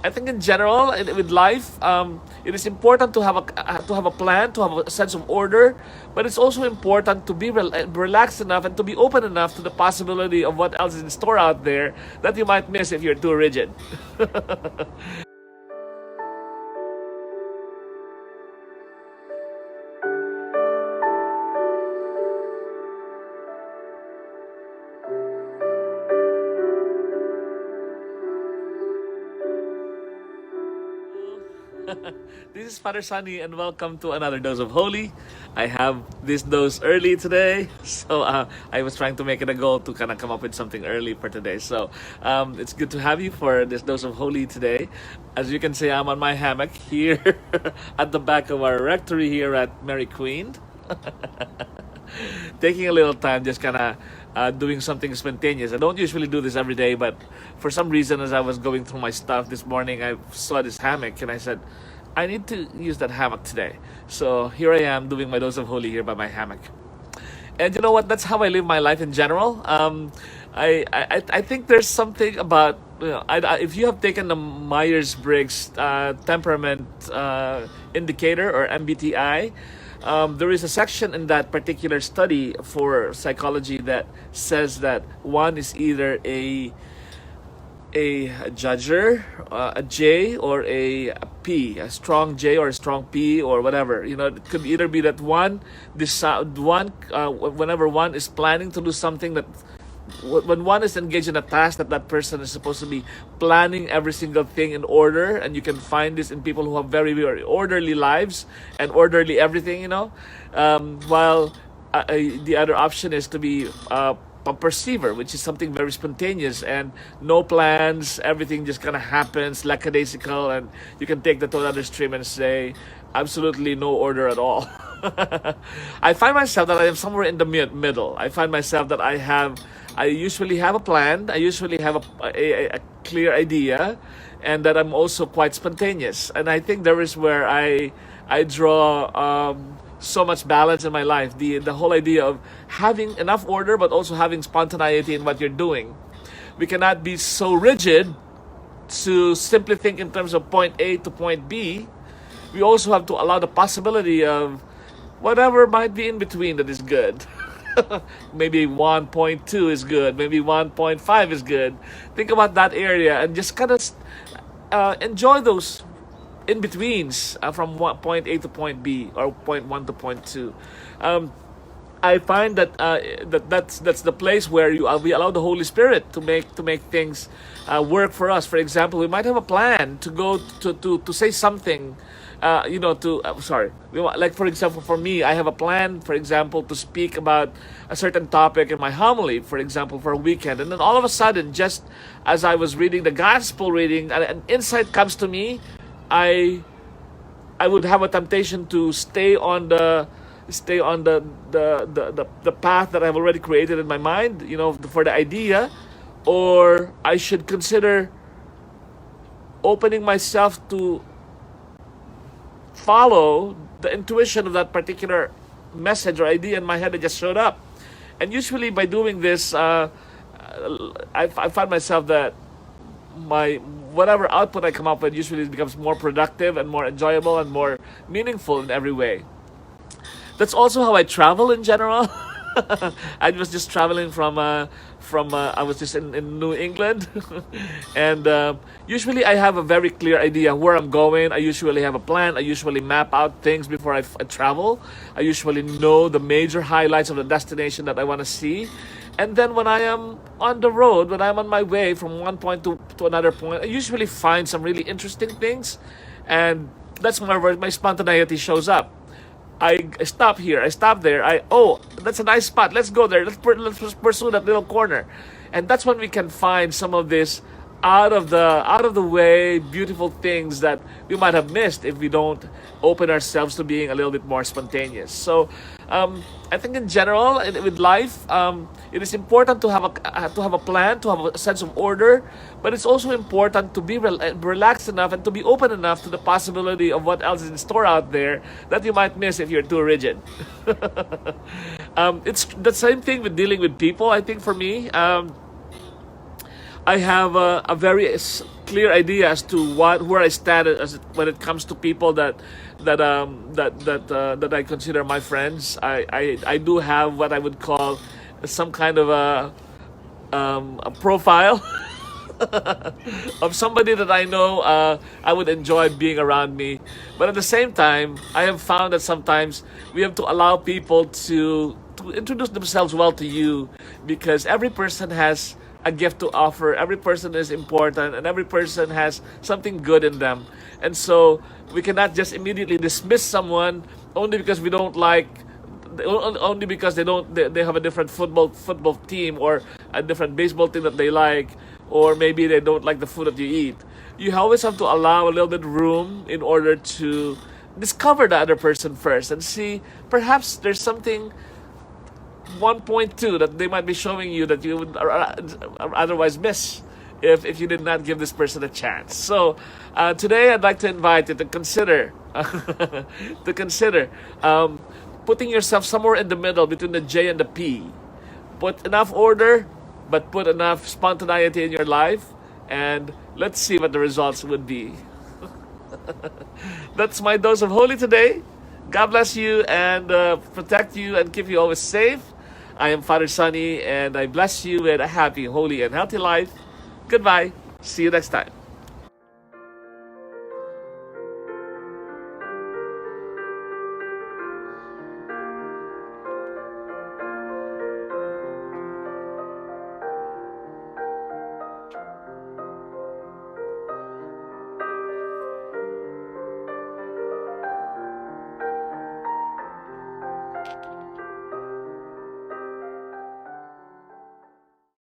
I think in general, with life, it is important to have a plan, to have a sense of order, but it's also important to be relaxed enough and to be open enough to the possibility of what else is in store out there that you might miss if you're too rigid. This is Father Sunny, and welcome to another dose of holy. I have this dose early today, so I was trying to make it a goal to kind of come up with something early for today. So it's good to have you for this dose of holy today. As you can see, I'm on my hammock here at the back of our rectory here at Mary Queen, taking a little time, just kind of doing something spontaneous. I don't usually do this every day, but for some reason, as I was going through my stuff this morning, I saw this hammock and I said, I need to use that hammock today. So here I am doing my dose of holy here by my hammock. And you know what? That's how I live my life in general. I think there's something about, if you have taken the Myers Briggs temperament indicator, or MBTI, there is a section in that particular study for psychology that says that one is either a judger, a J, or a P, a strong J or a strong P, or whatever. It could either be that one decide one whenever one is planning to do something, that when one is engaged in a task, that person is supposed to be planning every single thing in order, and you can find this in people who have very, very orderly lives and orderly everything. While the other option is to be a perceiver, which is something very spontaneous and no plans, everything just kind of happens, lackadaisical, and you can take that to another stream and say absolutely no order at all. I find myself that I am somewhere in the middle. I find myself that I usually have a plan, I usually have a clear idea, and that I'm also quite spontaneous. And I think there is where I draw so much balance in my life. The whole idea of having enough order but also having spontaneity in what you're doing. We cannot be so rigid to simply think in terms of point A to point B. We also have to allow the possibility of whatever might be in between that is good. Maybe 1.2 is good, maybe 1.5 is good. Think about that area and just kind of enjoy those in betweens, from point A to point B, or point one to point two. I find that that's the place where we allow the Holy Spirit to make things work for us. For example, we might have a plan to go to say something. Sorry. Like, for example, for me, I have a plan, for example, to speak about a certain topic in my homily, for example, for a weekend. And then all of a sudden, just as I was reading the gospel reading, an insight comes to me. I I would have a temptation to stay on the path that I've already created in my mind, for the idea, or I should consider opening myself to follow the intuition of that particular message or idea in my head that just showed up. And usually by doing this, I find myself that my whatever output I come up with usually becomes more productive and more enjoyable and more meaningful in every way. That's also how I travel in general. I was just traveling from I was just in New England, and usually I have a very clear idea where I'm going. I usually have a plan. I usually map out things before I travel. I usually know the major highlights of the destination that I want to see. And then when I am on the road, when I'm on my way from one point to another point, I usually find some really interesting things, and that's where my spontaneity shows up. I stop here. I stop there. That's a nice spot. Let's go there. Let's pursue that little corner, and that's when we can find some of this out of the way beautiful things that we might have missed if we don't open ourselves to being a little bit more spontaneous. So, I think in general, with life, it is important to have a plan, to have a sense of order, but it's also important to be relaxed enough and to be open enough to the possibility of what else is in store out there that you might miss if you're too rigid. It's the same thing with dealing with people. I think for me, I have a very clear idea as to where I stand when it comes to people that I consider my friends. I do have what I would call some kind of a profile of somebody that I know I would enjoy being around me. But at the same time, I have found that sometimes we have to allow people to introduce themselves well to you, because every person has a gift to offer. Every person is important, and every person has something good in them. And so we cannot just immediately dismiss someone only because we don't like, only because they have a different football team, or a different baseball team that they like, or maybe they don't like the food that you eat. You always have to allow a little bit room in order to discover the other person first, and see perhaps there's something 1.2 that they might be showing you that you would otherwise miss if you did not give this person a chance. So today I'd like to invite you to consider to consider putting yourself somewhere in the middle between the J and the P. Put enough order, but put enough spontaneity in your life, and let's see what the results would be. That's my dose of holy today. God bless you and protect you and keep you always safe. I am Father Sunny, and I bless you with a happy, holy, and healthy life. Goodbye. See you next time.